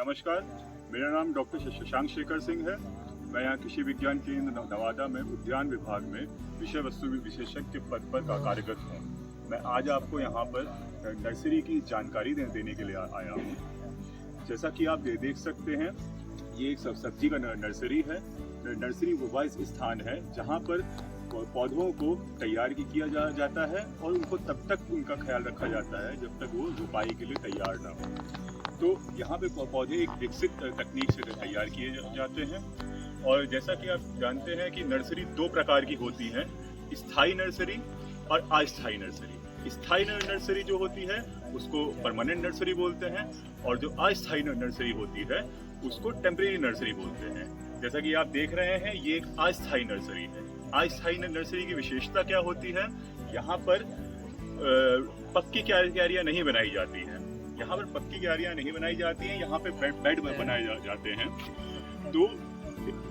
नमस्कार, मेरा नाम डॉक्टर शशांक शेखर सिंह है। मैं यहाँ कृषि विज्ञान केंद्र नवादा में उद्यान विभाग में विषय वस्तु विशेषज्ञ के पद पर कार्यरत हूँ। मैं आज आपको यहाँ पर नर्सरी की जानकारी देने के लिए आया हूँ। जैसा कि आप देख सकते हैं, ये एक सब्जी का नर्सरी है। नर्सरी वो स्थान है जहाँ पर पौधों को तैयार किया जाता है और उनको तब तक उनका ख्याल रखा जाता है जब तक वो रोपाई के लिए तैयार ना हो। तो यहाँ पे पौधे एक विकसित तकनीक से तैयार किए जाते हैं। और जैसा कि आप जानते हैं कि नर्सरी दो प्रकार की होती है, स्थायी नर्सरी और अस्थायी नर्सरी। स्थायी नर्सरी जो होती है उसको परमानेंट नर्सरी बोलते हैं और जो अस्थायी नर्सरी होती है उसको टेम्परेरी नर्सरी बोलते हैं। जैसा कि आप देख रहे हैं, ये एक अस्थायी नर्सरी है। अस्थायी नर्सरी की विशेषता क्या होती है? यहाँ पर पक्की क्यारियां नहीं बनाई जाती हैं। यहाँ पर पक्की क्यारियां नहीं बनाई जाती हैं, यहाँ पे बेड बनाए जाते हैं। तो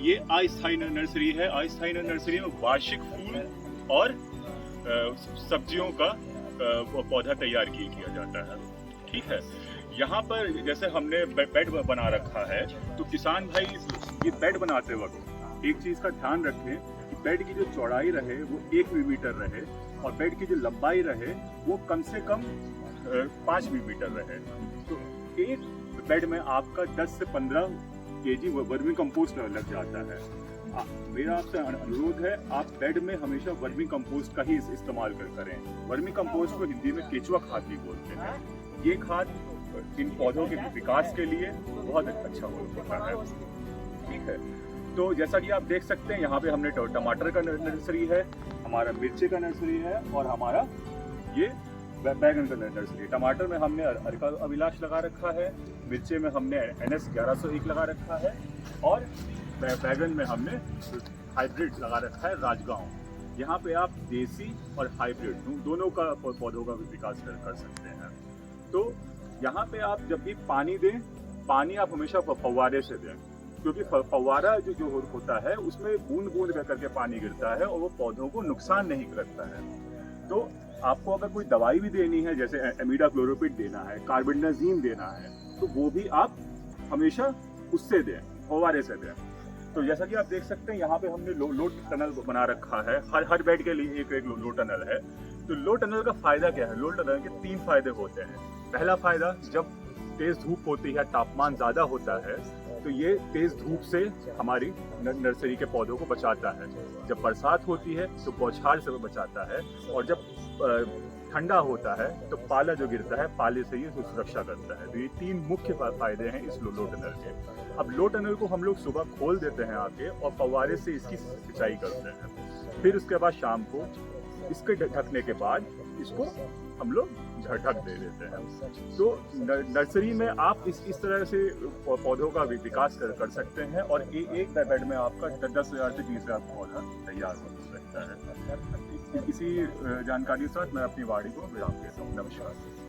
ये अस्थायी नर्सरी है। अस्थायी नर्सरी में वार्षिक फूल और सब्जियों का पौधा तैयार किया जाता है। ठीक है, यहाँ पर जैसे हमने बेड बना रखा है, तो किसान भाई ये बेड बनाते वक्त एक चीज का ध्यान रखें कि बेड की जो चौड़ाई रहे वो 1 मीटर रहे और बेड की जो लंबाई रहे वो कम से कम 5 मीटर रहे। तो एक बेड में आपका 10 से 15 केजी वर्मी कंपोस्ट लग जाता है। मेरा आपसे अनुरोध है, आप बेड में हमेशा वर्मी कंपोस्ट का ही इस्तेमाल करें। वर्मी कंपोस्ट को हिंदी में केचुआ खाद भी बोलते हैं। ये खाद इन पौधों के विकास के लिए बहुत अच्छा होता है। ठीक है, तो जैसा कि आप देख सकते हैं, यहाँ पे हमने टमाटर का नर्सरी है, हमारा मिर्ची का नर्सरी है और हमारा ये बैगन का नर्सरी। टमाटर में हमने अर्का अभिलाष लगा रखा है, मिर्ची में हमने NS 1101 लगा रखा है और बैगन में हमने हाइब्रिड लगा रखा है राजगांव। यहाँ पे आप देसी और हाइब्रिड दोनों का पौधों का विकास कर सकते हैं। तो यहाँ पे आप जब भी पानी दें, पानी आप हमेशा फव्वारे से दें, क्योंकि फव्वारा जो होता है उसमें बूंद बूंद करके पानी गिरता है और वो पौधों को नुकसान नहीं करता है। तो आपको अगर कोई दवाई भी देनी है, जैसे एमिडाक्लोरोपिड देना है, कार्बेंडाजिम देना है, तो वो भी आप हमेशा उससे दें, फव्वारे से दें। तो जैसा कि आप देख सकते हैं, यहाँ पे हमने लो टनल बना रखा है। हर बेड के लिए एक लो टनल है। तो लो टनल का फायदा क्या है? लो टनल के 3 फायदे होते हैं। पहला फायदा, जब तेज धूप होती है, तापमान ज्यादा होता है, तो ये तेज धूप से हमारी नर्सरी के पौधों को बचाता है। जब बरसात होती है तो बौछार से बचाता है और जब ठंडा होता है तो पाला जो गिरता है, पाले से ये सुरक्षा करता है। तो ये 3 मुख्य फायदे हैं इस लो टनल के। अब लो टनल को हम लोग सुबह खोल देते हैं आके और फव्वारे से इसकी सिंचाई करते हैं। फिर उसके बाद शाम को इसके ढकने के बाद इसको हम लोग ढक दे देते हैं। तो नर्सरी में आप इस तरह से पौधों का विकास कर सकते हैं और एक बेड में आपका 10,000 से 20,000 पौधा तैयार हो सकता है। इसी जानकारी के साथ मैं अपनी वाणी को विराम देता हूँ। नमस्कार।